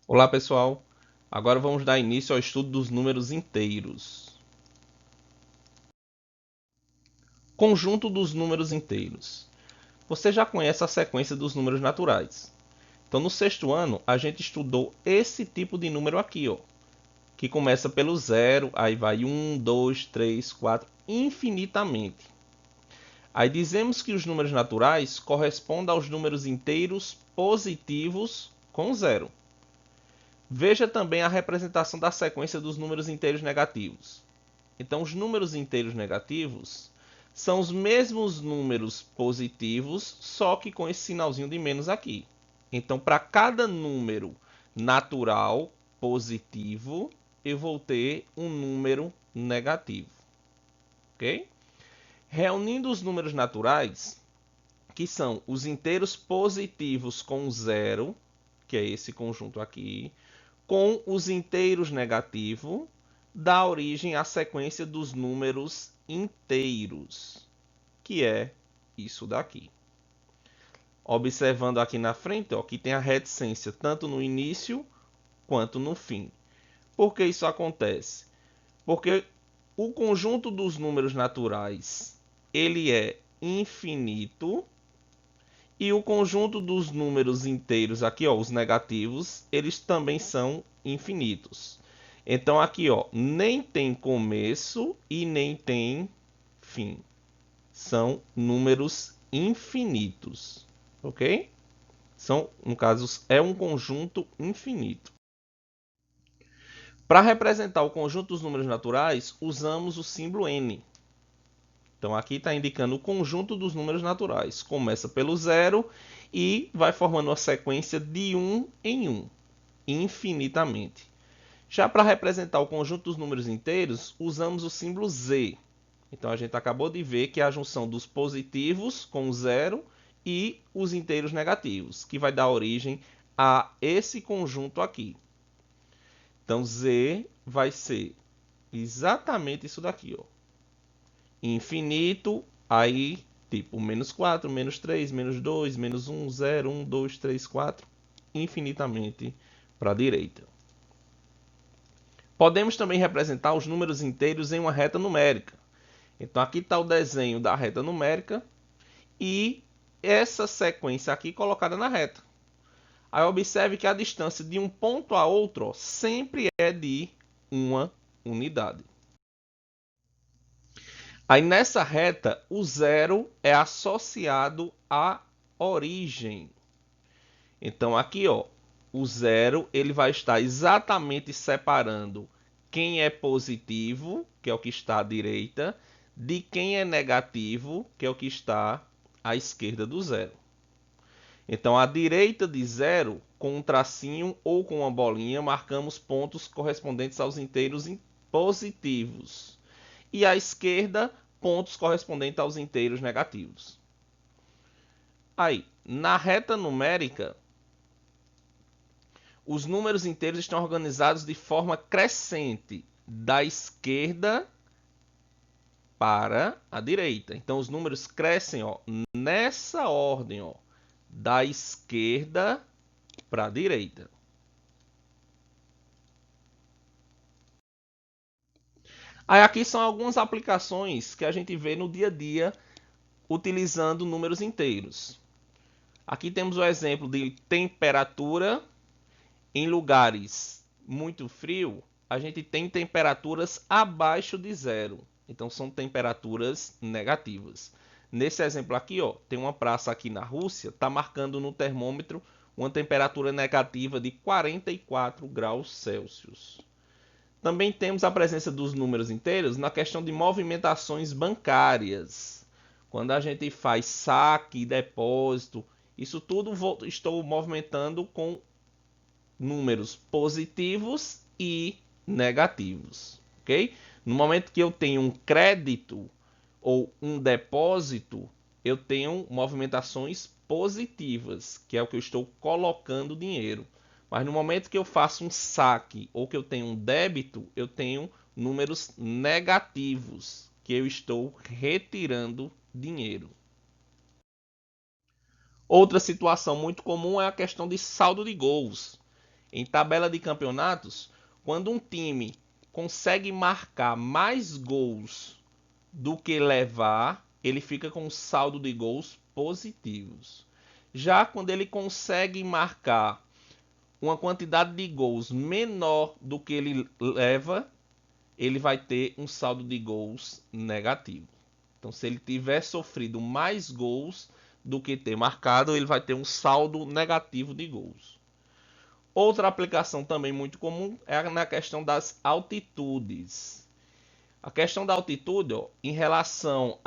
Olá pessoal, agora vamos dar início ao estudo dos números inteiros. Conjunto dos números inteiros. Você já conhece a sequência dos números naturais. Então no sexto ano a gente estudou esse tipo de número aqui, ó, que começa pelo zero, aí vai 1, 2, 3, 4, infinitamente. Aí dizemos que os números naturais correspondem aos números inteiros positivos com zero. Veja também a representação da sequência dos números inteiros negativos. Então, os números inteiros negativos são os mesmos números positivos, só que com esse sinalzinho de menos aqui. Então, para cada número natural positivo, eu vou ter um número negativo. Ok? Reunindo os números naturais, que são os inteiros positivos com zero, que é esse conjunto aqui, com os inteiros negativos, dá origem à sequência dos números inteiros, que é isso daqui. Observando aqui na frente, ó, que tem a reticência tanto no início quanto no fim. Por que isso acontece? Porque o conjunto dos números naturais ele é infinito e o conjunto dos números inteiros aqui, ó, os negativos, eles também são infinitos. Então aqui, ó, nem tem começo e nem tem fim. São números infinitos, ok? São, no caso, é um conjunto infinito. Para representar o conjunto dos números naturais, usamos o símbolo n. Então aqui está indicando o conjunto dos números naturais. Começa pelo zero e vai formando uma sequência de 1 em 1, infinitamente. Já para representar o conjunto dos números inteiros, usamos o símbolo z. Então a gente acabou de ver que é a junção dos positivos com zero e os inteiros negativos, que vai dar origem a esse conjunto aqui. Então z vai ser exatamente isso daqui, ó. Infinito, aí tipo menos 4, menos 3, menos 2, menos 1, 0, 1, 2, 3, 4, infinitamente para a direita. Podemos também representar os números inteiros em uma reta numérica. Então aqui está o desenho da reta numérica e essa sequência aqui colocada na reta. Aí observe que a distância de um ponto a outro, ó, sempre é de uma unidade. Aí nessa reta, o zero é associado à origem. Então aqui, ó, o zero ele vai estar exatamente separando quem é positivo, que é o que está à direita, de quem é negativo, que é o que está à esquerda do zero. Então, à direita de zero, com um tracinho ou com uma bolinha, marcamos pontos correspondentes aos inteiros positivos. E à esquerda, pontos correspondentes aos inteiros negativos. Aí, na reta numérica, os números inteiros estão organizados de forma crescente, da esquerda para a direita. Então, os números crescem, ó, nessa ordem, ó, da esquerda para a direita. Aí aqui são algumas aplicações que a gente vê no dia a dia utilizando números inteiros. Aqui temos o exemplo de temperatura. Em lugares muito frios, a gente tem temperaturas abaixo de zero. Então são temperaturas negativas. Nesse exemplo aqui, ó, tem uma praça aqui na Rússia, está marcando no termômetro uma temperatura negativa de 44 graus Celsius. Também temos a presença dos números inteiros na questão de movimentações bancárias. Quando a gente faz saque, depósito, isso tudo estou movimentando com números positivos e negativos, ok? No momento que eu tenho um crédito ou um depósito, eu tenho movimentações positivas, que é o que eu estou colocando dinheiro. Mas no momento que eu faço um saque ou que eu tenho um débito, eu tenho números negativos, que eu estou retirando dinheiro. Outra situação muito comum é a questão de saldo de gols. Em tabela de campeonatos, quando um time consegue marcar mais gols do que levar, ele fica com um saldo de gols positivos. Já quando ele consegue marcar uma quantidade de gols menor do que ele leva, ele vai ter um saldo de gols negativo. Então, se ele tiver sofrido mais gols do que ter marcado, ele vai ter um saldo negativo de gols. Outra aplicação também muito comum é na questão das altitudes. A questão da altitude, ó, em relação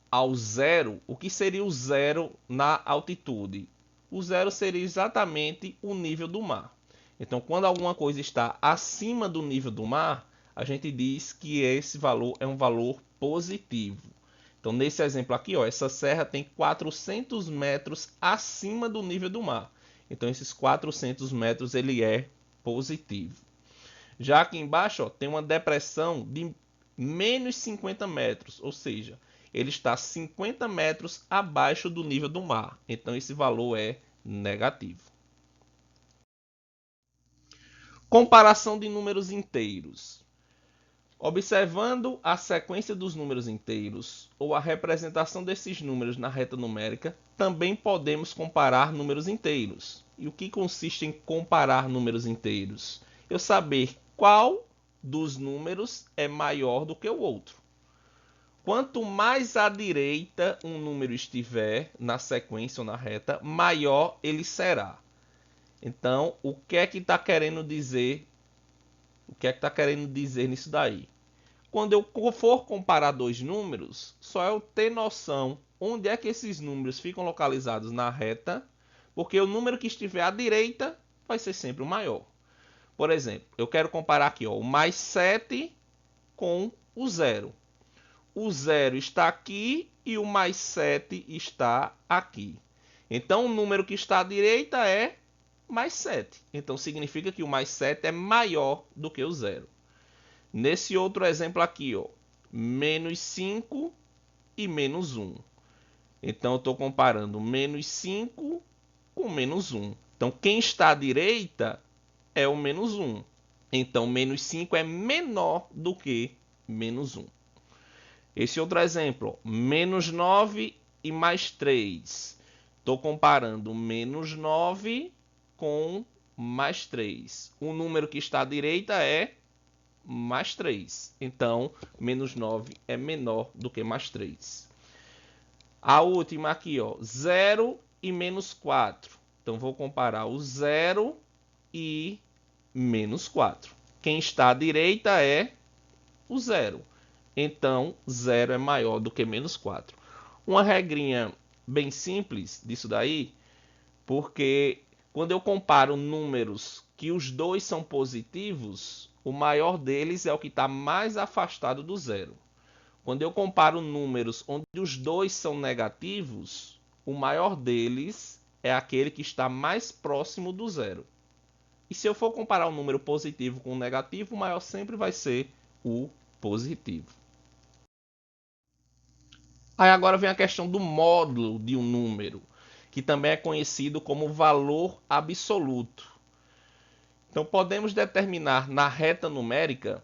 ao zero, o que seria o zero na altitude? O zero seria exatamente o nível do mar. Então, quando alguma coisa está acima do nível do mar, a gente diz que esse valor é um valor positivo. Então, nesse exemplo aqui, ó, essa serra tem 400 metros acima do nível do mar. Então, esses 400 metros ele é positivo. Já aqui embaixo, ó, tem uma depressão de menos 50 metros, ou seja, ele está 50 metros abaixo do nível do mar. Então, esse valor é negativo. Comparação de números inteiros. Observando a sequência dos números inteiros ou a representação desses números na reta numérica, também podemos comparar números inteiros. E o que consiste em comparar números inteiros? Eu saber qual dos números é maior do que o outro. Quanto mais à direita um número estiver na sequência ou na reta, maior ele será. Então, o que é que está querendo dizer? O que é que está querendo dizer nisso daí? Quando eu for comparar dois números, só eu ter noção onde é que esses números ficam localizados na reta, porque o número que estiver à direita vai ser sempre o maior. Por exemplo, eu quero comparar aqui, ó, o mais 7 com o zero. O zero está aqui e o mais 7 está aqui. Então, o número que está à direita é mais 7. Então, significa que o mais 7 é maior do que o zero. Nesse outro exemplo aqui, ó, menos 5 e menos 1. Então, eu estou comparando menos 5 com menos 1. Então, quem está à direita é o menos 1. Então, menos 5 é menor do que menos 1. Esse outro exemplo, ó, menos 9 e mais 3. Estou comparando menos 9 com mais 3. O número que está à direita é mais 3. Então, menos 9 é menor do que mais 3. A última aqui, ó, 0 e menos 4. Então, vou comparar o 0 e menos 4. Quem está à direita é o 0. Então, 0 é maior do que menos 4. Uma regrinha bem simples disso daí, porque quando eu comparo números que os dois são positivos, o maior deles é o que está mais afastado do zero. Quando eu comparo números onde os dois são negativos, o maior deles é aquele que está mais próximo do zero. E se eu for comparar um número positivo com um negativo, o maior sempre vai ser o positivo. Aí agora vem a questão do módulo de um número, que também é conhecido como valor absoluto. Então, podemos determinar na reta numérica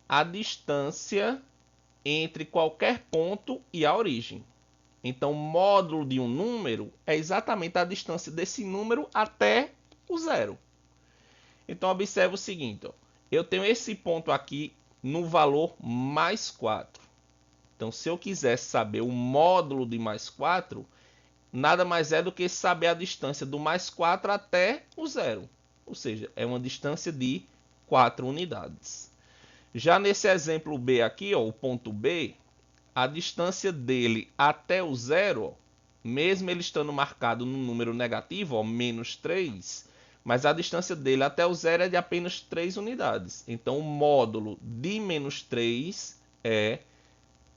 a distância entre qualquer ponto e a origem. Então, o módulo de um número é exatamente a distância desse número até o zero. Então, observe o seguinte, ó, eu tenho esse ponto aqui no valor mais 4. Então, se eu quisesse saber o módulo de mais 4, nada mais é do que saber a distância do mais 4 até o zero. Ou seja, é uma distância de 4 unidades. Já nesse exemplo B aqui, ó, o ponto B, a distância dele até o zero, ó, mesmo ele estando marcado no número negativo, ó, menos 3, mas a distância dele até o zero é de apenas 3 unidades. Então, o módulo de menos 3 é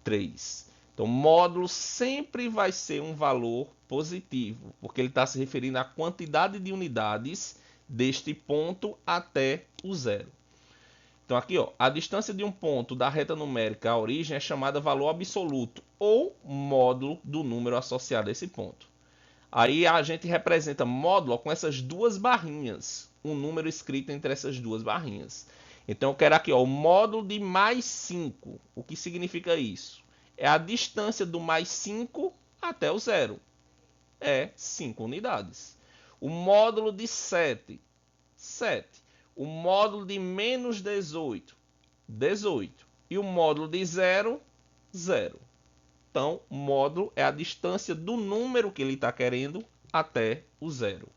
3. Então, módulo sempre vai ser um valor positivo, porque ele está se referindo à quantidade de unidades deste ponto até o zero. Então, aqui, ó, a distância de um ponto da reta numérica à origem é chamada valor absoluto, ou módulo do número associado a esse ponto. Aí a gente representa módulo com essas duas barrinhas, um número escrito entre essas duas barrinhas. Então eu quero aqui, ó, o módulo de mais 5. O que significa isso? É a distância do mais 5 até o zero. É 5 unidades. O módulo de 7, 7. O módulo de menos 18, 18. E o módulo de 0, 0. Então, módulo é a distância do número que ele está querendo até o zero.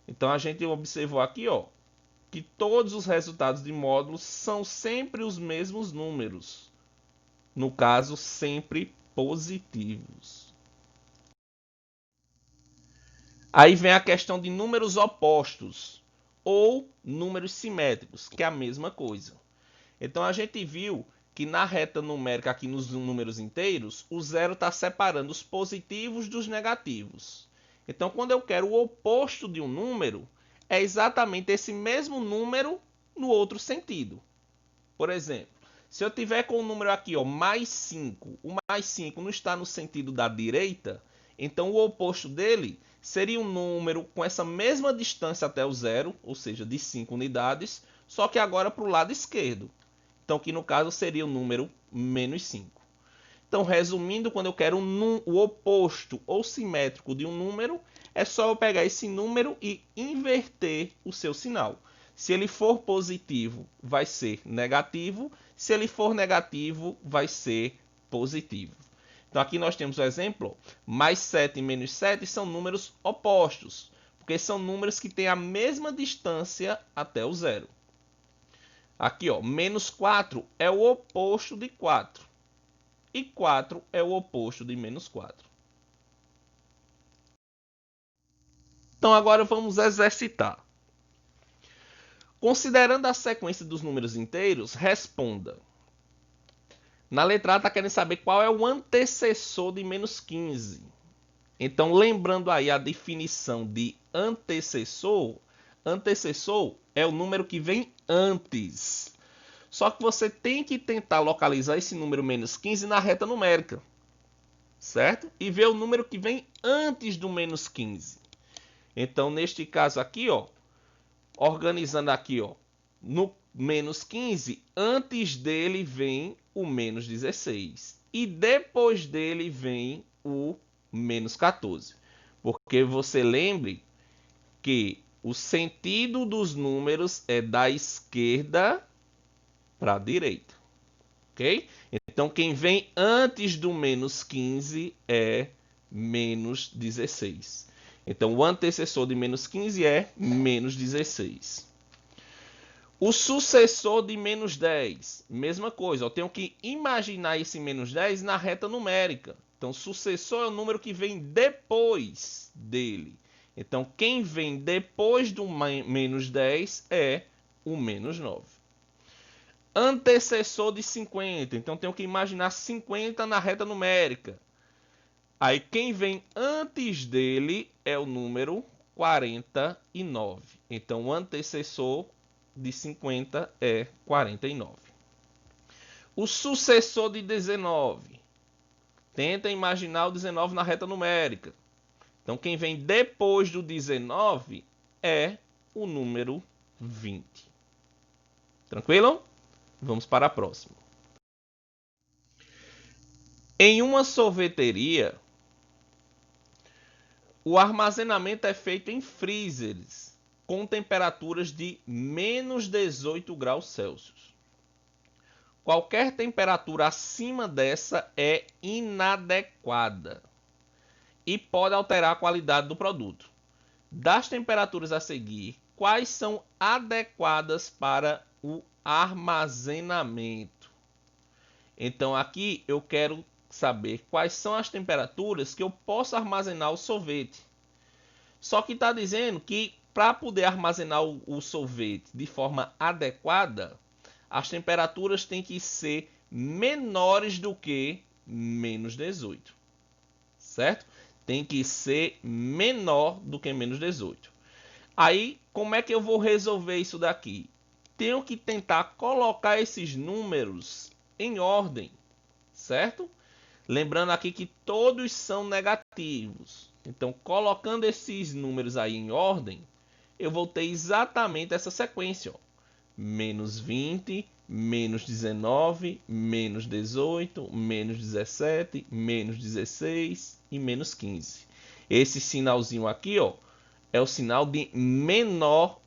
Então, a gente observou aqui, ó, que todos os resultados de módulos são sempre os mesmos números. No caso, sempre positivos. Aí vem a questão de números opostos ou números simétricos, que é a mesma coisa. Então, a gente viu que na reta numérica, aqui nos números inteiros, o zero está separando os positivos dos negativos. Então, quando eu quero o oposto de um número, é exatamente esse mesmo número no outro sentido. Por exemplo, se eu tiver com o número aqui, ó, mais 5, o mais 5 não está no sentido da direita, então o oposto dele seria um número com essa mesma distância até o zero, ou seja, de 5 unidades, só que agora para o lado esquerdo. Então, que no caso seria o número menos 5. Então, resumindo, quando eu quero o oposto ou simétrico de um número, é só eu pegar esse número e inverter o seu sinal. Se ele for positivo, vai ser negativo. Se ele for negativo, vai ser positivo. Então, aqui nós temos o exemplo. Mais 7 e menos 7 são números opostos, porque são números que têm a mesma distância até o zero. Aqui, ó, menos 4 é o oposto de 4. E 4 é o oposto de menos 4. Então, agora vamos exercitar. Considerando a sequência dos números inteiros, responda. Na letra A está querendo saber qual é o antecessor de menos 15. Então, lembrando aí a definição de antecessor, antecessor é o número que vem antes. Só que você tem que tentar localizar esse número menos 15 na reta numérica, certo? E ver o número que vem antes do menos 15. Então, neste caso aqui, ó, organizando aqui, ó, no menos 15, antes dele vem o menos 16. E depois dele vem o menos 14. Porque você lembre que o sentido dos números é da esquerda para a direita, ok? Então, quem vem antes do menos 15 é menos 16. Então, o antecessor de menos 15 é menos 16. O sucessor de menos 10, mesma coisa. Eu tenho que imaginar esse menos 10 na reta numérica. Então, sucessor é o número que vem depois dele. Então, quem vem depois do menos 10 é o menos 9. Antecessor de 50. Então, tenho que imaginar 50 na reta numérica. Aí, quem vem antes dele é o número 49. Então, o antecessor de 50 é 49. O sucessor de 19. Tenta imaginar o 19 na reta numérica. Então, quem vem depois do 19 é o número 20. Tranquilo? Vamos para a próxima. Em uma sorveteria, o armazenamento é feito em freezers com temperaturas de menos 18 graus Celsius. Qualquer temperatura acima dessa é inadequada e pode alterar a qualidade do produto. Das temperaturas a seguir, quais são adequadas para o armazenamento? Então, aqui eu quero saber quais são as temperaturas que eu posso armazenar o sorvete. Só que está dizendo que para poder armazenar o sorvete de forma adequada, as temperaturas têm que ser menores do que menos 18. Certo? Tem que ser menor do que menos 18. Aí, como é que eu vou resolver isso daqui? Tenho que tentar colocar esses números em ordem, certo? Lembrando aqui que todos são negativos. Então, colocando esses números aí em ordem, eu vou ter exatamente essa sequência, ó. Menos 20, menos 19, menos 18, menos 17, menos 16 e menos 15. Esse sinalzinho aqui, ó, é o sinal de menor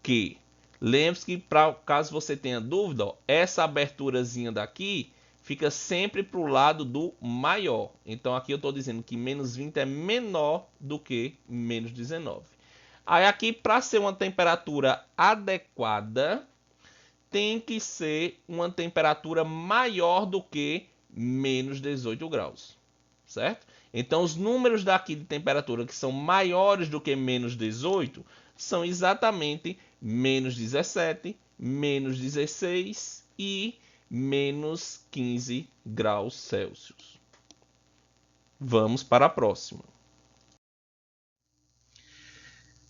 que. Lembre-se que, caso você tenha dúvida, ó, essa aberturazinha daqui fica sempre para o lado do maior. Então aqui eu estou dizendo que menos 20 é menor do que menos 19. Aí aqui, para ser uma temperatura adequada, tem que ser uma temperatura maior do que menos 18 graus, certo? Então os números daqui de temperatura que são maiores do que menos 18 são exatamente menos 17, menos 16 e menos 15 graus Celsius. Vamos para a próxima.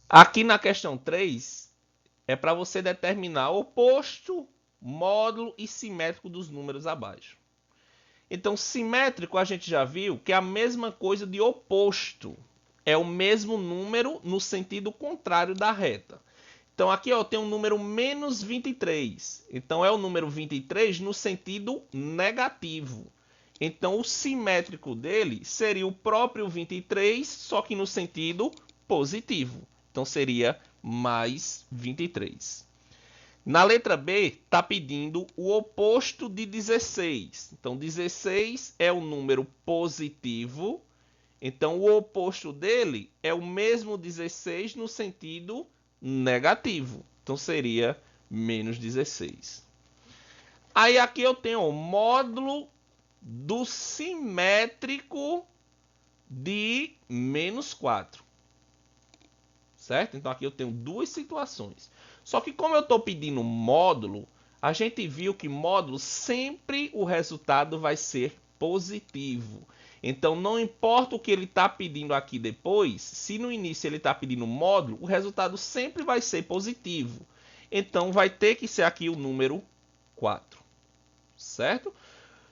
Aqui na questão 3, é para você determinar o oposto, módulo e simétrico dos números abaixo. Então, simétrico a gente já viu que é a mesma coisa de oposto. É o mesmo número no sentido contrário da reta. Então, aqui ó, tem um número menos 23. Então, é o número 23 no sentido negativo. Então, o simétrico dele seria o próprio 23, só que no sentido positivo. Então, seria mais 23. Na letra B, está pedindo o oposto de 16. Então, 16 é o número positivo. Então, o oposto dele é o mesmo 16 no sentido negativo. Então, seria menos 16. Aí, aqui eu tenho o módulo do simétrico de menos 4. Certo? Então, aqui eu tenho duas situações. Só que como eu estou pedindo módulo, a gente viu que módulo sempre o resultado vai ser positivo. Então, não importa o que ele está pedindo aqui depois, se no início ele está pedindo módulo, o resultado sempre vai ser positivo. Então, vai ter que ser aqui o número 4. Certo?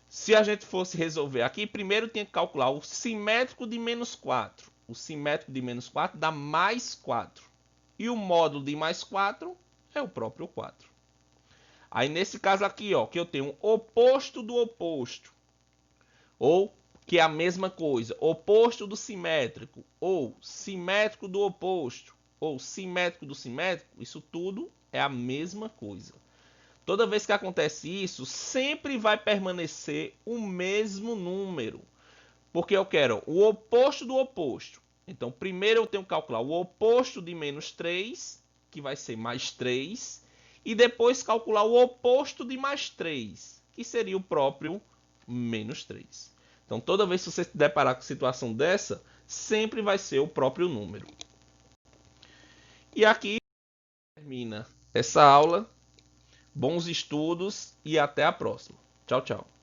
Se a gente fosse resolver aqui, primeiro tinha que calcular o simétrico de menos 4. O simétrico de menos 4 dá mais 4. E o módulo de mais 4 é o próprio 4. Aí nesse caso aqui, ó, que eu tenho oposto do oposto. Ou que é a mesma coisa, oposto do simétrico, ou simétrico do oposto, ou simétrico do simétrico, isso tudo é a mesma coisa. Toda vez que acontece isso, sempre vai permanecer o mesmo número. Porque eu quero o oposto do oposto. Então, primeiro eu tenho que calcular o oposto de menos 3, que vai ser mais 3. E depois calcular o oposto de mais 3, que seria o próprio menos 3. Então, toda vez que você se deparar com situação dessa, sempre vai ser o próprio número. E aqui termina essa aula. Bons estudos e até a próxima. Tchau, tchau.